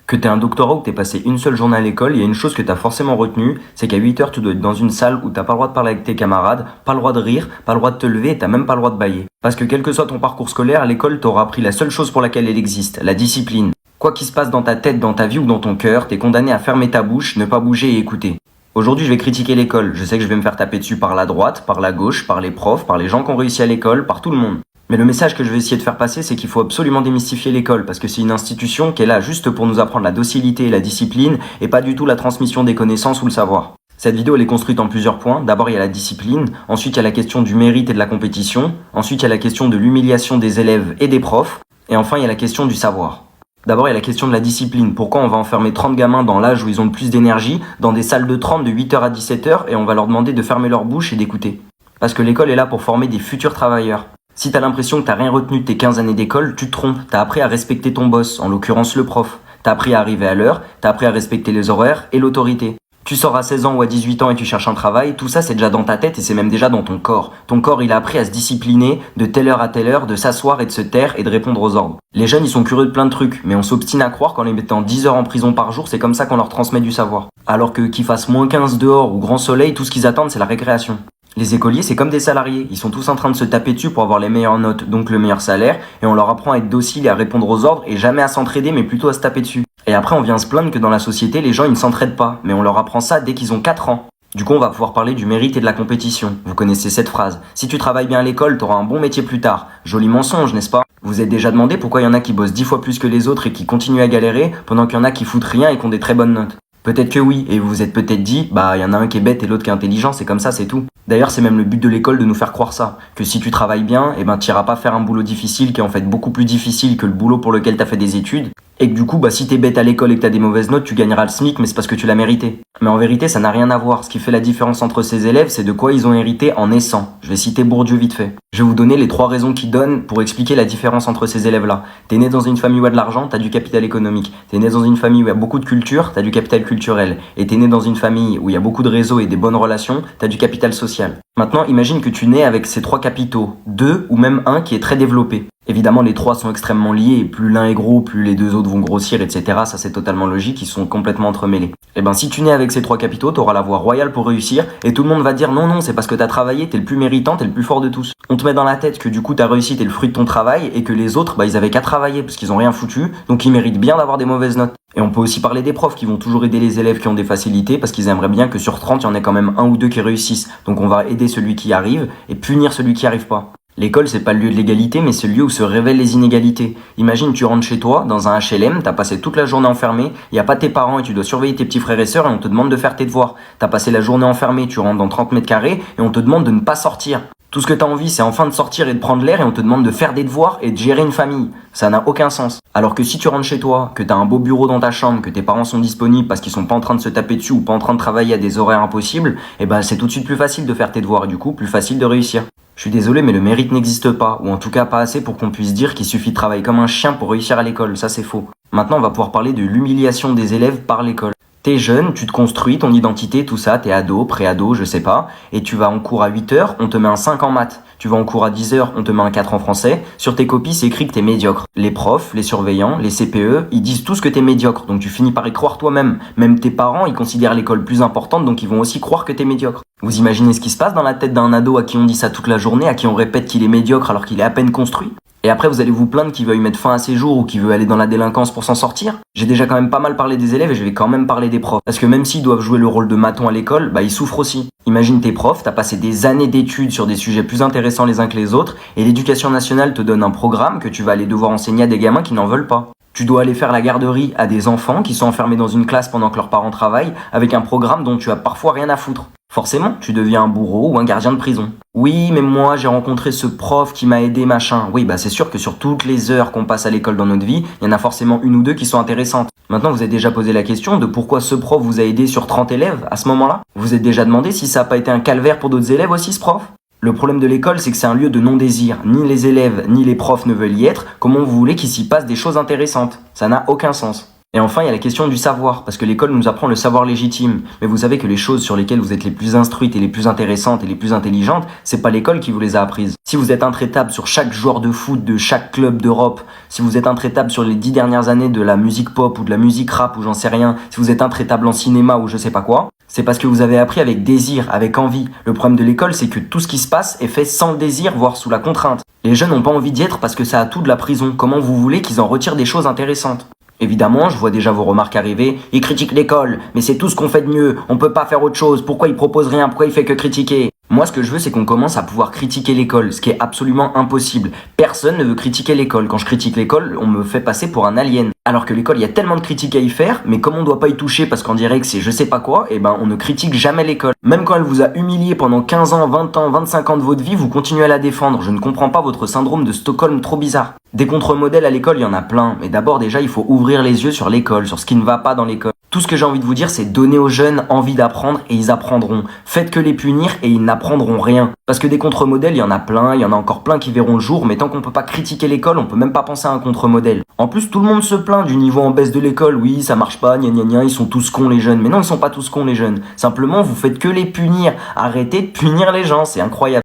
Que t'aies un doctorat ou que t'aies passé une seule journée à l'école, il y a une chose que t'as forcément retenue, c'est qu'à 8 heures, tu dois être dans une salle où t'as pas le droit de parler avec tes camarades, pas le droit de rire, pas le droit de te lever et t'as même pas le droit de bâiller. Parce que quel que soit ton parcours scolaire, à l'école t'auras appris la seule chose pour laquelle elle existe, la discipline. Quoi qu'il se passe dans ta tête, dans ta vie ou dans ton cœur, t'es condamné à fermer ta bouche, ne pas bouger et écouter. Aujourd'hui, je vais critiquer l'école. Je sais que je vais me faire taper dessus par la droite, par la gauche, par les profs, par les gens qui ont réussi à l'école, par tout le monde. Mais le message que je vais essayer de faire passer, c'est qu'il faut absolument démystifier l'école, parce que c'est une institution qui est là juste pour nous apprendre la docilité et la discipline, et pas du tout la transmission des connaissances ou le savoir. Cette vidéo, elle est construite en plusieurs points. D'abord, il y a la discipline, ensuite il y a la question du mérite et de la compétition, ensuite il y a la question de l'humiliation des élèves et des profs, et enfin il y a la question du savoir. D'abord, il y a la question de la discipline. Pourquoi on va enfermer 30 gamins dans l'âge où ils ont le plus d'énergie, dans des salles de 30 de 8h à 17h, et on va leur demander de fermer leur bouche et d'écouter? Parce que l'école est là pour former des futurs travailleurs. Si t'as l'impression que t'as rien retenu de tes 15 années d'école, tu te trompes. T'as appris à respecter ton boss, en l'occurrence le prof. T'as appris à arriver à l'heure, t'as appris à respecter les horaires et l'autorité. Tu sors à 16 ans ou à 18 ans et tu cherches un travail, tout ça c'est déjà dans ta tête et c'est même déjà dans ton corps. Ton corps il a appris à se discipliner de telle heure à telle heure, de s'asseoir et de se taire et de répondre aux ordres. Les jeunes ils sont curieux de plein de trucs, mais on s'obstine à croire qu'en les mettant 10 heures en prison par jour, c'est comme ça qu'on leur transmet du savoir. Alors que qu'ils fassent moins 15 dehors ou grand soleil, tout ce qu'ils attendent c'est la récréation. Les écoliers, c'est comme des salariés. Ils sont tous en train de se taper dessus pour avoir les meilleures notes, donc le meilleur salaire, et on leur apprend à être docile et à répondre aux ordres, et jamais à s'entraider, mais plutôt à se taper dessus. Et après, on vient se plaindre que dans la société, les gens, ils ne s'entraident pas, mais on leur apprend ça dès qu'ils ont 4 ans. Du coup, on va pouvoir parler du mérite et de la compétition. Vous connaissez cette phrase. Si tu travailles bien à l'école, t'auras un bon métier plus tard. Joli mensonge, n'est-ce pas? Vous êtes déjà demandé pourquoi il y en a qui bossent 10 fois plus que les autres et qui continuent à galérer, pendant qu'il y en a qui foutent rien et qui ont des très bonnes notes? Peut-être que oui, et vous vous êtes peut-être dit, bah il y en a un qui est bête et l'autre qui est intelligent, c'est comme ça, c'est tout. D'ailleurs, c'est même le but de l'école de nous faire croire ça, que si tu travailles bien, t'iras pas faire un boulot difficile qui est en fait beaucoup plus difficile que le boulot pour lequel t'as fait des études, et que du coup, si t'es bête à l'école et que t'as des mauvaises notes, tu gagneras le SMIC, mais c'est parce que tu l'as mérité. Mais en vérité, ça n'a rien à voir. Ce qui fait la différence entre ces élèves, c'est de quoi ils ont hérité en naissant. Je vais citer Bourdieu vite fait. Je vais vous donner les 3 raisons qu'il donne pour expliquer la différence entre ces élèves-là. T'es né dans une famille où il y a de l'argent, t'as du capital économique. T'es né dans une famille où il y a beaucoup de culture, t'as du capital culturel. Et t'es né dans une famille où il y a beaucoup de réseaux et des bonnes relations, t'as du capital social. Maintenant, imagine que tu nais avec ces 3 capitaux, 2 ou même un qui est très développé. Évidemment, les 3 sont extrêmement liés, et plus l'un est gros, plus les 2 autres vont grossir, etc. Ça, c'est totalement logique, ils sont complètement entremêlés. Si tu nais avec ces 3 capitaux, t'auras la voie royale pour réussir, et tout le monde va dire non, c'est parce que t'as travaillé, t'es le plus méritant, t'es le plus fort de tous. On te met dans la tête que du coup, ta réussite est le fruit de ton travail, et que les autres, ils avaient qu'à travailler, parce qu'ils ont rien foutu, donc ils méritent bien d'avoir des mauvaises notes. Et on peut aussi parler des profs qui vont toujours aider les élèves qui ont des facilités, parce qu'ils aimeraient bien que sur 30, il y en ait quand même 1 ou 2 qui réussissent. Donc on va aider celui qui arrive, et punir celui qui arrive pas. L'école, c'est pas le lieu de l'égalité, mais c'est le lieu où se révèlent les inégalités. Imagine, tu rentres chez toi, dans un HLM, t'as passé toute la journée enfermé, y a pas tes parents et tu dois surveiller tes petits frères et sœurs et on te demande de faire tes devoirs. T'as passé la journée enfermé, tu rentres dans 30 mètres carrés et on te demande de ne pas sortir. Tout ce que t'as envie, c'est enfin de sortir et de prendre l'air et on te demande de faire des devoirs et de gérer une famille. Ça n'a aucun sens. Alors que si tu rentres chez toi, que t'as un beau bureau dans ta chambre, que tes parents sont disponibles parce qu'ils sont pas en train de se taper dessus ou pas en train de travailler à des horaires impossibles, c'est tout de suite plus facile de faire tes devoirs et du coup plus facile de réussir. Je suis désolé, mais le mérite n'existe pas, ou en tout cas pas assez pour qu'on puisse dire qu'il suffit de travailler comme un chien pour réussir à l'école, ça c'est faux. Maintenant, on va pouvoir parler de l'humiliation des élèves par l'école. T'es jeune, tu te construis, ton identité, tout ça, t'es ado, pré-ado, je sais pas, et tu vas en cours à 8h, on te met un 5 en maths. Tu vas en cours à 10h, on te met un 4 en français. Sur tes copies, c'est écrit que t'es médiocre. Les profs, les surveillants, les CPE, ils disent tous que t'es médiocre, donc tu finis par y croire toi-même. Même tes parents, ils considèrent l'école plus importante, donc ils vont aussi croire que t'es médiocre. Vous imaginez ce qui se passe dans la tête d'un ado à qui on dit ça toute la journée, à qui on répète qu'il est médiocre alors qu'il est à peine construit? Et après, vous allez vous plaindre qu'il veuille mettre fin à ses jours ou qu'il veut aller dans la délinquance pour s'en sortir? J'ai déjà quand même pas mal parlé des élèves et je vais quand même parler des profs. Parce que même s'ils doivent jouer le rôle de maton à l'école, ils souffrent aussi. Imagine tes profs, t'as passé des années d'études sur des sujets plus intéressants les uns que les autres et l'éducation nationale te donne un programme que tu vas aller devoir enseigner à des gamins qui n'en veulent pas. Tu dois aller faire la garderie à des enfants qui sont enfermés dans une classe pendant que leurs parents travaillent avec un programme dont tu as parfois rien à foutre. Forcément, tu deviens un bourreau ou un gardien de prison. Oui, mais moi, j'ai rencontré ce prof qui m'a aidé, machin. Oui, c'est sûr que sur toutes les heures qu'on passe à l'école dans notre vie, il y en a forcément 1 ou 2 qui sont intéressantes. Maintenant, vous avez déjà posé la question de pourquoi ce prof vous a aidé sur 30 élèves à ce moment-là? Vous vous êtes déjà demandé si ça n'a pas été un calvaire pour d'autres élèves aussi, ce prof? Le problème de l'école, c'est que c'est un lieu de non-désir. Ni les élèves, ni les profs ne veulent y être. Comment vous voulez qu'il s'y passe des choses intéressantes? Ça n'a aucun sens. Et enfin, il y a la question du savoir, parce que l'école nous apprend le savoir légitime. Mais vous savez que les choses sur lesquelles vous êtes les plus instruites et les plus intéressantes et les plus intelligentes, c'est pas l'école qui vous les a apprises. Si vous êtes intraitable sur chaque joueur de foot de chaque club d'Europe, si vous êtes intraitable sur les 10 dernières années de la musique pop ou de la musique rap ou j'en sais rien, si vous êtes intraitable en cinéma ou je sais pas quoi, c'est parce que vous avez appris avec désir, avec envie. Le problème de l'école, c'est que tout ce qui se passe est fait sans le désir, voire sous la contrainte. Les jeunes n'ont pas envie d'y être parce que ça a tout de la prison. Comment vous voulez qu'ils en retirent des choses intéressantes ? Évidemment, je vois déjà vos remarques arriver. Ils critiquent l'école, mais c'est tout ce qu'on fait de mieux. On peut pas faire autre chose. Pourquoi il propose rien? Pourquoi il fait que critiquer? Moi, ce que je veux, c'est qu'on commence à pouvoir critiquer l'école, ce qui est absolument impossible. Personne ne veut critiquer l'école. Quand je critique l'école, on me fait passer pour un alien. Alors que l'école, il y a tellement de critiques à y faire, mais comme on doit pas y toucher parce qu'on dirait que c'est je sais pas quoi, eh ben, on ne critique jamais l'école. Même quand elle vous a humilié pendant 15 ans, 20 ans, 25 ans de votre vie, vous continuez à la défendre. Je ne comprends pas votre syndrome de Stockholm trop bizarre. Des contre-modèles à l'école, il y en a plein. Mais d'abord, déjà, il faut ouvrir les yeux sur l'école, sur ce qui ne va pas dans l'école. Tout ce que j'ai envie de vous dire, c'est donner aux jeunes envie d'apprendre et ils apprendront. Faites que les punir et ils n'apprendront rien. Parce que des contre-modèles, il y en a plein, il y en a encore plein qui verront le jour, mais tant qu'on peut pas critiquer l'école, on peut même pas penser à un contre-modèle. En plus, tout le monde se plaint du niveau en baisse de l'école. Oui, ça marche pas, gna gna gna, ils sont tous cons les jeunes. Mais non, ils sont pas tous cons les jeunes. Simplement, vous faites que les punir. Arrêtez de punir les gens, c'est incroyable.